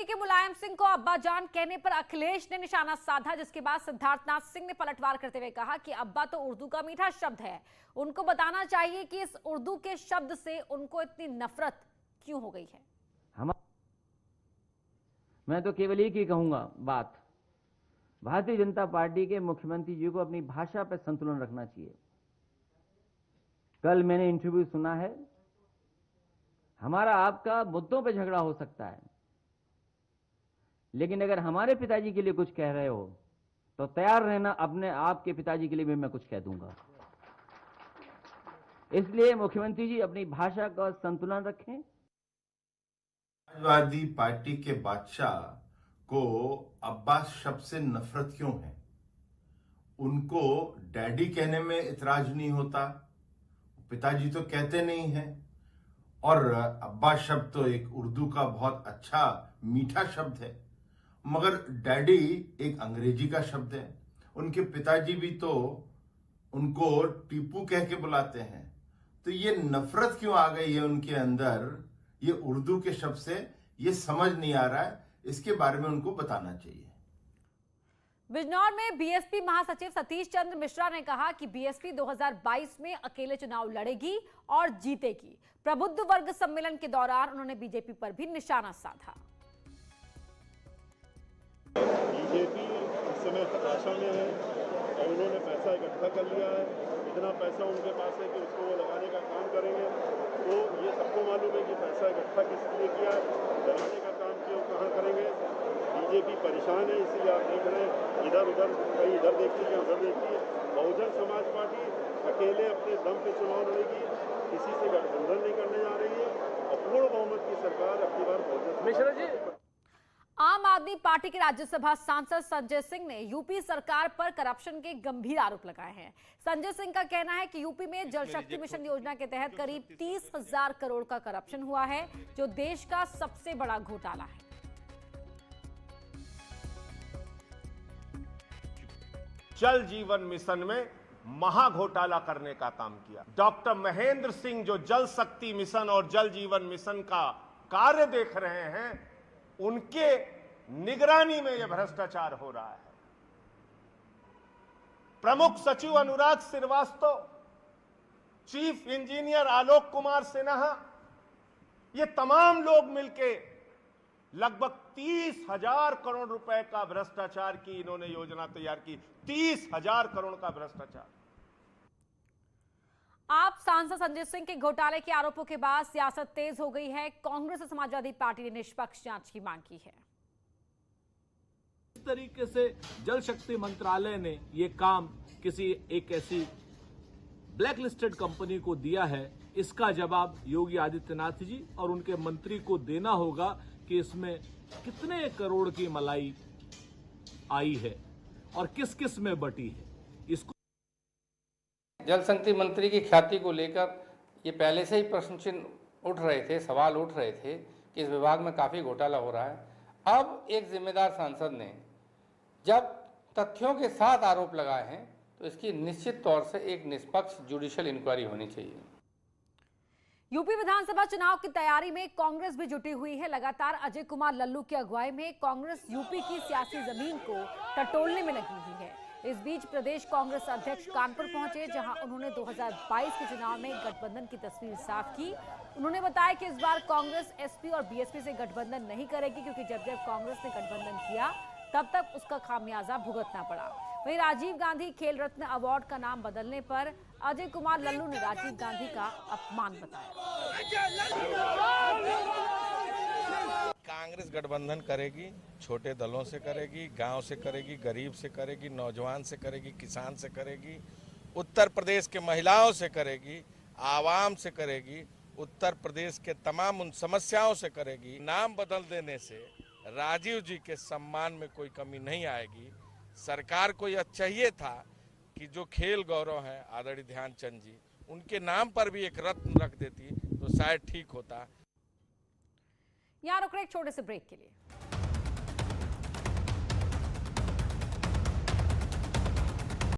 के मुलायम सिंह को अब्बाजान कहने पर अखिलेश ने निशाना साधा, जिसके बाद सिद्धार्थनाथ सिंह ने पलटवार करते हुए कहा कि अब्बा तो उर्दू का मीठा शब्द है, उनको बताना चाहिए कि इस उर्दू के शब्द से उनको इतनी नफरत क्यों हो गई है। मैं तो केवल एक ही कहूंगा बात, भारतीय जनता पार्टी के मुख्यमंत्री जी को अपनी भाषा पर संतुलन रखना चाहिए। कल मैंने इंटरव्यू सुना है, हमारा आपका मुद्दों पे झगड़ा हो सकता है, लेकिन अगर हमारे पिताजी के लिए कुछ कह रहे हो तो तैयार रहना अपने आपके पिताजी के लिए भी मैं कुछ कह दूंगा। इसलिए मुख्यमंत्री जी अपनी भाषा का संतुलन रखें। समाजवादी पार्टी के बादशाह को अब्बास शब्द से नफरत क्यों है? उनको डैडी कहने में इतराज नहीं होता, पिताजी तो कहते नहीं हैं। और अब्बास शब्द तो एक उर्दू का बहुत अच्छा मीठा शब्द है, मगर डैडी एक अंग्रेजी का शब्द है। उनके पिताजी भी तो उनको टीपू कह के बुलाते हैं। तो ये नफरत क्यों आ गई है उनके अंदर ये उर्दू के शब्द से, ये समझ नहीं आ रहा है। इसके बारे में उनको बताना चाहिए। बिजनौर में बीएसपी महासचिव सतीश चंद्र मिश्रा ने कहा कि बीएसपी 2022 में अकेले चुनाव लड़ेगी और जीतेगी। प्रबुद्ध वर्ग सम्मेलन के दौरान उन्होंने बीजेपी पर भी निशाना साधा। बीजेपी इस समय हताशा में है और उन्होंने पैसा इकट्ठा कर लिया है। इतना पैसा उनके पास है कि उसको वो लगाने का काम करेंगे। तो ये सबको मालूम है कि पैसा इकट्ठा किस लिए किया है, लगाने का काम क्यों कहाँ करेंगे। बीजेपी परेशान है, इसलिए आप देख रहे हैं इधर उधर, कहीं इधर देखती है उधर देखती है। बहुजन समाज पार्टी अकेले अपने दम पे चुनाव लड़ेगी, किसी से गठबंधन नहीं करने जा रही है और पूर्ण बहुमत की सरकार अपनी बार बहुजन। आम आदमी पार्टी के राज्यसभा सांसद संजय सिंह ने यूपी सरकार पर करप्शन के गंभीर आरोप लगाए हैं। संजय सिंह का कहना है कि यूपी में जल शक्ति मिशन योजना के तहत करीब 30,000 करोड़ का करप्शन हुआ है, जो देश का सबसे बड़ा घोटाला है। जल जीवन मिशन में महा घोटाला करने का काम किया। डॉक्टर महेंद्र सिंह जो जल शक्ति मिशन और जल जीवन मिशन का कार्य देख रहे हैं, उनके निगरानी में यह भ्रष्टाचार हो रहा है। प्रमुख सचिव अनुराग श्रीवास्तव, चीफ इंजीनियर आलोक कुमार सिन्हा, ये तमाम लोग मिलके लगभग 30,000 करोड़ रुपए का भ्रष्टाचार की इन्होंने योजना तैयार की। 30,000 करोड़ का भ्रष्टाचार। आप सांसद संजय सिंह के घोटाले के आरोपों के बाद सियासत तेज हो गई है। कांग्रेस और समाजवादी पार्टी ने निष्पक्ष जांच की मांग की है। इस तरीके से जल शक्ति मंत्रालय ने ये काम किसी एक ऐसी ब्लैक लिस्टेड कंपनी को दिया है, इसका जवाब योगी आदित्यनाथ जी और उनके मंत्री को देना होगा कि इसमें कितने करोड़ की मलाई आई है और किस किस में बटी है। इसको जल शक्ति मंत्री की ख्याति को लेकर ये पहले से ही प्रश्न चिन्ह उठ रहे थे, सवाल उठ रहे थे कि इस विभाग में काफ़ी घोटाला हो रहा है। अब एक जिम्मेदार सांसद ने जब तथ्यों के साथ आरोप लगाए हैं तो इसकी निश्चित तौर से एक निष्पक्ष जुडिशियल इंक्वायरी होनी चाहिए। यूपी विधानसभा चुनाव की तैयारी में कांग्रेस भी जुटी हुई है। लगातार अजय कुमार लल्लू की अगुवाई में कांग्रेस यूपी की सियासी जमीन को टटोलने में लगी हुई है। इस बीच प्रदेश कांग्रेस अध्यक्ष कानपुर पहुंचे, जहां उन्होंने 2022 के चुनाव में गठबंधन की तस्वीर साफ की। उन्होंने बताया कि इस बार कांग्रेस एसपी और बीएसपी से गठबंधन नहीं करेगी, क्योंकि जब जब कांग्रेस ने गठबंधन किया तब तक उसका खामियाजा भुगतना पड़ा। वहीं राजीव गांधी खेल रत्न अवार्ड का नाम बदलने पर अजय कुमार लल्लू ने राजीव गांधी का अपमान बताया। कांग्रेस गठबंधन करेगी, छोटे दलों से करेगी, गांव से करेगी, गरीब से करेगी, नौजवान से करेगी, किसान से करेगी, उत्तर प्रदेश के महिलाओं से करेगी, आवाम से करेगी, उत्तर प्रदेश के तमाम उन समस्याओं से करेगी। नाम बदल देने से राजीव जी के सम्मान में कोई कमी नहीं आएगी। सरकार को यह चाहिए था कि जो खेल गौरव है आदरणीय ध्यानचंद जी, उनके नाम पर भी एक रत्न रख देती तो शायद ठीक होता। यहाँ रुक रहे एक छोटे से ब्रेक के लिए।